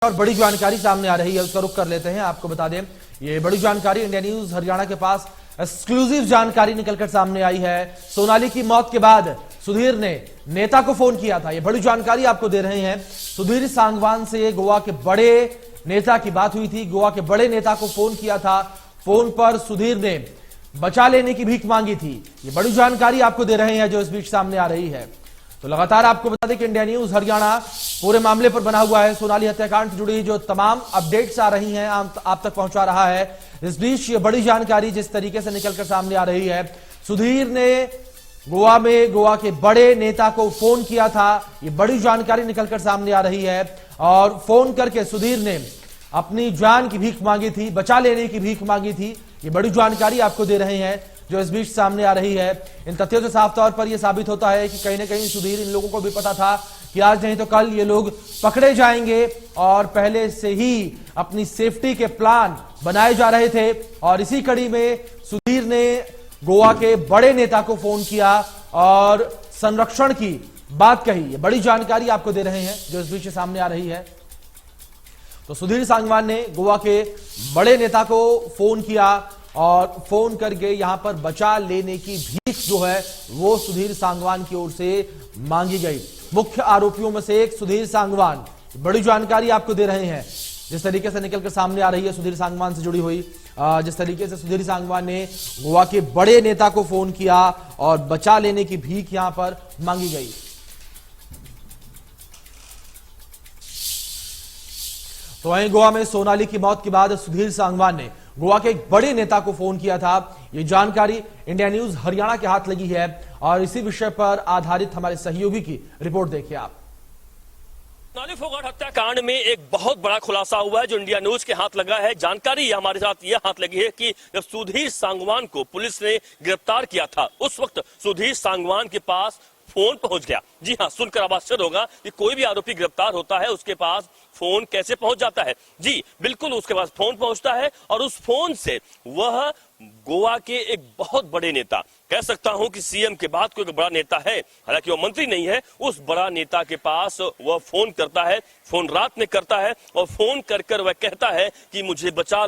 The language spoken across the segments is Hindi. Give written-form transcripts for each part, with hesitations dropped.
और बड़ी जानकारी सामने आ रही है, उसका रुख कर लेते हैं। आपको बता दें, ये बड़ी जानकारी इंडिया न्यूज हरियाणा के पास एक्सक्लूसिव जानकारी निकलकर सामने आई है। सोनाली की मौत के बाद सुधीर ने नेता को फोन किया था। ये बड़ी जानकारी आपको दे रहे हैं। सुधीर सांगवान से गोवा के बड़े नेता की बात हुई थी। गोवा के बड़े नेता को फोन किया था। फोन पर सुधीर ने बचा लेने की भीख मांगी थी। ये बड़ी जानकारी आपको दे रहे हैं जो इस बीच सामने आ रही है। तो लगातार आपको बता दें कि इंडिया न्यूज हरियाणा पूरे मामले पर बना हुआ है। सोनाली हत्याकांड से जुड़ी जो तमाम अपडेट्स आ रही हैं आप तक पहुंचा रहा है। इस बीच ये बड़ी जानकारी जिस तरीके से निकलकर सामने आ रही है, सुधीर ने गोवा के बड़े नेता को फोन किया था। ये बड़ी जानकारी निकलकर सामने आ रही है और फोन करके सुधीर ने अपनी जान की भीख मांगी थी, बचा लेने की भीख मांगी थी। ये बड़ी जानकारी आपको दे रहे हैं जो इस बीच सामने आ रही है। इन तथ्यों से साफ तौर पर यह साबित होता है कि कहीं ना कहीं सुधीर, इन लोगों को भी पता था कि आज नहीं तो कल ये लोग पकड़े जाएंगे और पहले से ही अपनी सेफ्टी के प्लान बनाए जा रहे थे। और इसी कड़ी में सुधीर ने गोवा के बड़े नेता को फोन किया और संरक्षण की बात कही। ये बड़ी जानकारी आपको दे रहे हैं जो इस बीच सामने आ रही है। तो सुधीर सांगवान ने गोवा के बड़े नेता को फोन किया और फोन करके यहां पर बचा लेने की भीख जो है वो सुधीर सांगवान की ओर से मांगी गई। मुख्य आरोपियों में से एक सुधीर सांगवान, बड़ी जानकारी आपको दे रहे हैं जिस तरीके से निकलकर सामने आ रही है सुधीर सांगवान से जुड़ी हुई। जिस तरीके से सुधीर सांगवान ने गोवा के बड़े नेता को फोन किया और बचा लेने की भीख यहां पर मांगी गई। तो वहीं गोवा में सोनाली की मौत के बाद सुधीर सांगवान ने गोवा के एक बड़े नेता को फोन किया था। ये जानकारी इंडिया न्यूज हरियाणा के हाथ लगी है और इसी विषय पर आधारित हमारे सहयोगी की रिपोर्ट देखिए आप। सोनाली फोगाट हत्याकांड में एक बहुत बड़ा खुलासा हुआ है जो इंडिया न्यूज के हाथ लगा है। जानकारी हमारे साथ यह हाथ लगी है कि जब सुधीर सांगवान को पुलिस ने गिरफ्तार किया था उस वक्त सुधीर सांगवान के पास फोन पहुंच गया। जी हां, सुनकर आप आश्चर्य होगा कि कोई भी आरोपी गिरफ्तार होता है उसके पास फोन कैसे पहुंच जाता है। जी बिल्कुल, उसके पास फोन पहुंचता है और उस फोन से वह गोवा के एक बहुत बड़े नेता, कह सकता हूं कि सीएम के बाद कोई बड़ा नेता है, हालांकि वो मंत्री नहीं है, उस बड़ा नेता के पास वह फोन करता है। फोन रात में करता है और फोन कर वह कहता है कि मुझे बचा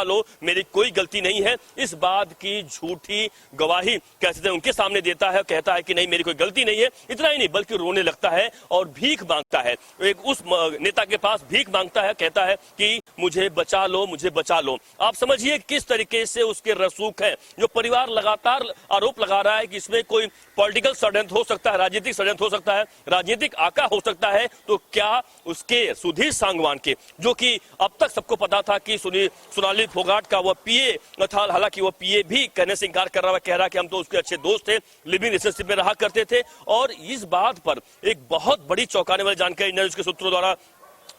लो, मेरी कोई गलती नहीं है। इस बात की झूठी गवाही कहते उनके सामने देता है, कहता है कि नहीं मेरी कोई गलती नहीं है। इतना ही नहीं बल्कि रोने लगता है और भीख मांगता है। एक उस नेता के पास भीख मांगता है, कहता है कि मुझे बचा लो। आप समझिए किस तरीके से उसके रसूख है। जो परिवार लगातार आरोप लगा रहा है कि इसमें कोई पॉलिटिकल षड्यंत्र हो सकता है, राजनीतिक षड्यंत्र हो सकता है, राजनीतिक आका हो सकता है, तो क्या उसके सुधीर सांगवान के, जो कि अब तक सबको पता था कि सोनाली फोगाट का वह पीए था, हालांकि वह पीए भी कहने से इंकार कर रहा है, कह रहा है कि हम तो उसके अच्छे दोस्त थे, लिविंग रिलेशनशिप में रहा करते थे। और इस बात पर एक बहुत बड़ी चौंकाने वाली जानकारी इंडिया न्यूज के सूत्रों द्वारा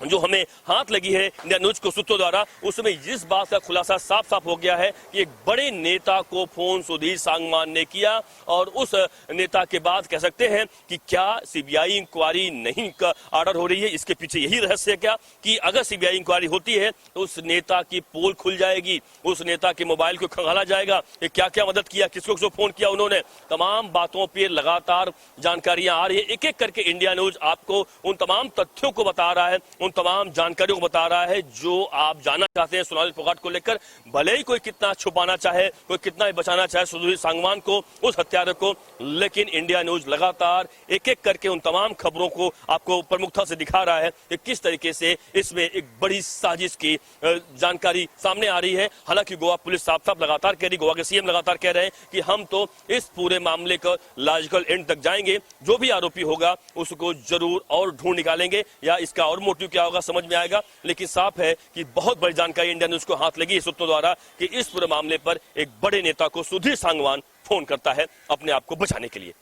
जो हमें हाथ लगी है, इंडिया न्यूज के सूत्रों द्वारा, उसमें इस बात का खुलासा साफ साफ हो गया है कि एक बड़े नेता को फोन सुधीर सांगवान ने किया और उस नेता के बाद कह सकते हैं कि क्या सीबीआई इंक्वायरी नहीं का ऑर्डर हो रही है। इसके पीछे यही रहस्य है क्या कि अगर सीबीआई इंक्वायरी होती है तो उस नेता की पोल खुल जाएगी, उस नेता के मोबाइल को खंगाला जाएगा कि क्या क्या मदद किया, किसको फोन किया उन्होंने। तमाम बातों पर लगातार जानकारियां आ रही है। एक एक करके इंडिया न्यूज आपको उन तमाम तथ्यों को बता रहा है, उन तमाम जानकारियों को बता रहा है जो आप जानना चाहते हैं सोनाली फोगाट को लेकर। भले ही कोई कितना छुपाना चाहे, कोई कितना ही बचाना चाहे सुधीर सांगवान को, उस हत्यारे को, लेकिन इंडिया न्यूज लगातार एक एक करके उन तमाम खबरों को आपको प्रमुखता से दिखा रहा है कि किस तरीके से इसमें एक बड़ी साजिश की जानकारी सामने आ रही है। हालांकि गोवा पुलिस साफ साफ लगातार कह रही, गोवा के सीएम लगातार कह रहे हैं कि हम तो इस पूरे मामले का लॉजिकल एंड तक जाएंगे, जो भी आरोपी होगा उसको जरूर और ढूंढ निकालेंगे या इसका और मोटिव क्या होगा समझ में आएगा। लेकिन साफ है कि बहुत बड़ी जानकारी इंडिया न्यूज को हाथ लगी सूत्रों द्वारा कि इस पूरे मामले पर एक बड़े नेता को सुधीर सांगवान फोन करता है अपने आप को बचाने के लिए।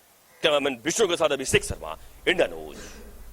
कैमरामैन विष्णु के साथ अभिषेक शर्मा, इंडिया न्यूज।